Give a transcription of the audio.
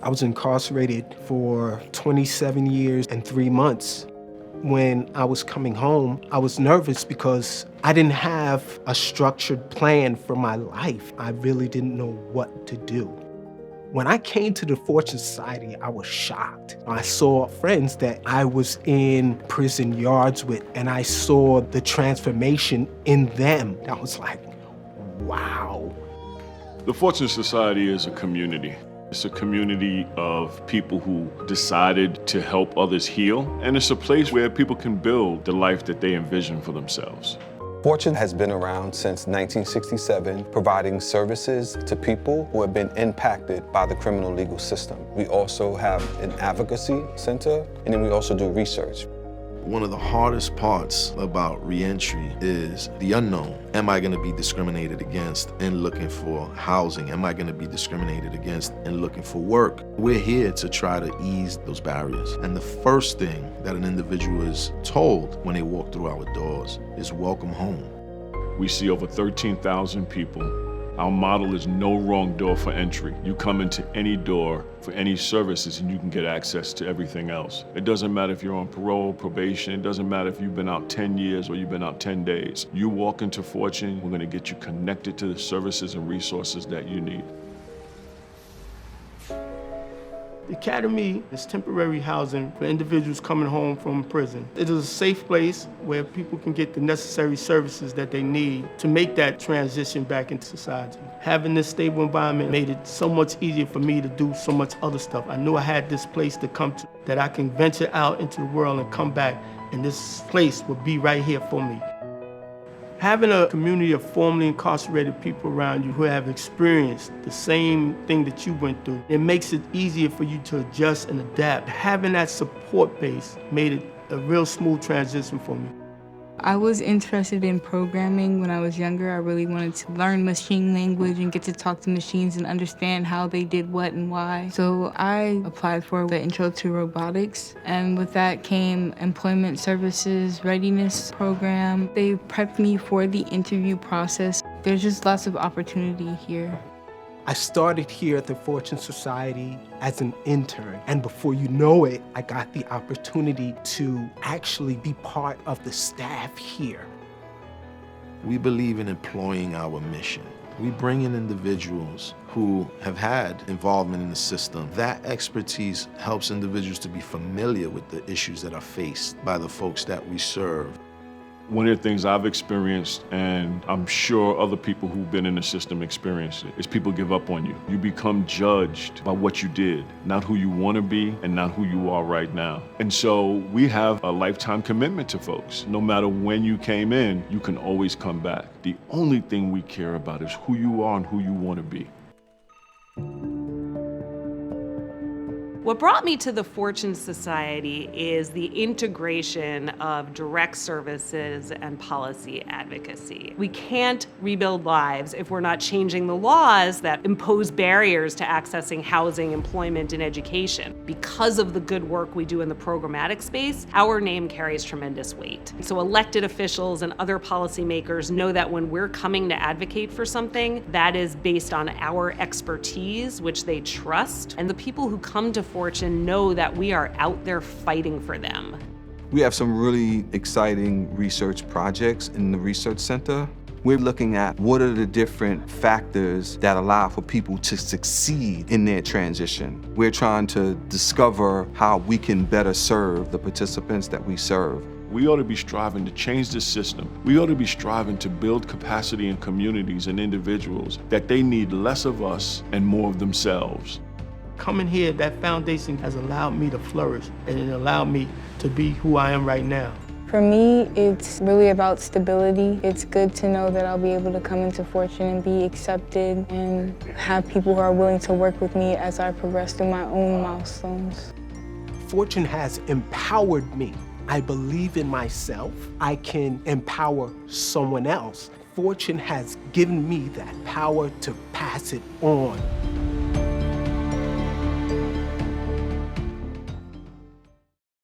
I was incarcerated for 27 years and 3 months. When I was coming home, I was nervous because I didn't have a structured plan for my life. I really didn't know what to do. When I came to the Fortune Society, I was shocked. I saw friends that I was in prison yards with, and I saw the transformation in them. I was like, wow. The Fortune Society is a community. It's a community of people who decided to help others heal, and it's a place where people can build the life that they envision for themselves. Fortune has been around since 1967, providing services to people who have been impacted by the criminal legal system. We also have an advocacy center, and then we also do research. One of the hardest parts about reentry is the unknown. Am I going to be discriminated against in looking for housing? Am I going to be discriminated against in looking for work? We're here to try to ease those barriers. And the first thing that an individual is told when they walk through our doors is welcome home. We see over 13,000 people. Our model is no wrong door for entry. You come into any door for any services and you can get access to everything else. It doesn't matter if you're on parole, probation, it doesn't matter if you've been out 10 years or you've been out 10 days. You walk into Fortune, we're gonna get you connected to the services and resources that you need. The Academy is temporary housing for individuals coming home from prison. It is a safe place where people can get the necessary services that they need to make that transition back into society. Having this stable environment made it so much easier for me to do so much other stuff. I knew I had this place to come to, that I can venture out into the world and come back, and this place would be right here for me. Having a community of formerly incarcerated people around you who have experienced the same thing that you went through, it makes it easier for you to adjust and adapt. Having that support base made it a real smooth transition for me. I was interested in programming when I was younger. I really wanted to learn machine language and get to talk to machines and understand how they did what and why. So I applied for the Intro to Robotics, and with that came employment services readiness program. They prepped me for the interview process. There's just lots of opportunity here. I started here at the Fortune Society as an intern, and before you know it, I got the opportunity to actually be part of the staff here. We believe in employing our mission. We bring in individuals who have had involvement in the system. That expertise helps individuals to be familiar with the issues that are faced by the folks that we serve. One of the things I've experienced, and I'm sure other people who've been in the system experience it, is people give up on you. You become judged by what you did, not who you want to be and not who you are right now. And so we have a lifetime commitment to folks. No matter when you came in, you can always come back. The only thing we care about is who you are and who you want to be. What brought me to the Fortune Society is the integration of direct services and policy advocacy. We can't rebuild lives if we're not changing the laws that impose barriers to accessing housing, employment, and education. Because of the good work we do in the programmatic space, our name carries tremendous weight. So elected officials and other policymakers know that when we're coming to advocate for something, that is based on our expertise, which they trust, and the people who come to Fortune know that we are out there fighting for them. We have some really exciting research projects in the research center. We're looking at what are the different factors that allow for people to succeed in their transition. We're trying to discover how we can better serve the participants that we serve. We ought to be striving to change the system. We ought to be striving to build capacity in communities and individuals that they need less of us and more of themselves. Coming here, that foundation has allowed me to flourish, and it allowed me to be who I am right now. For me, it's really about stability. It's good to know that I'll be able to come into Fortune and be accepted and have people who are willing to work with me as I progress through my own milestones. Fortune has empowered me. I believe in myself. I can empower someone else. Fortune has given me that power to pass it on.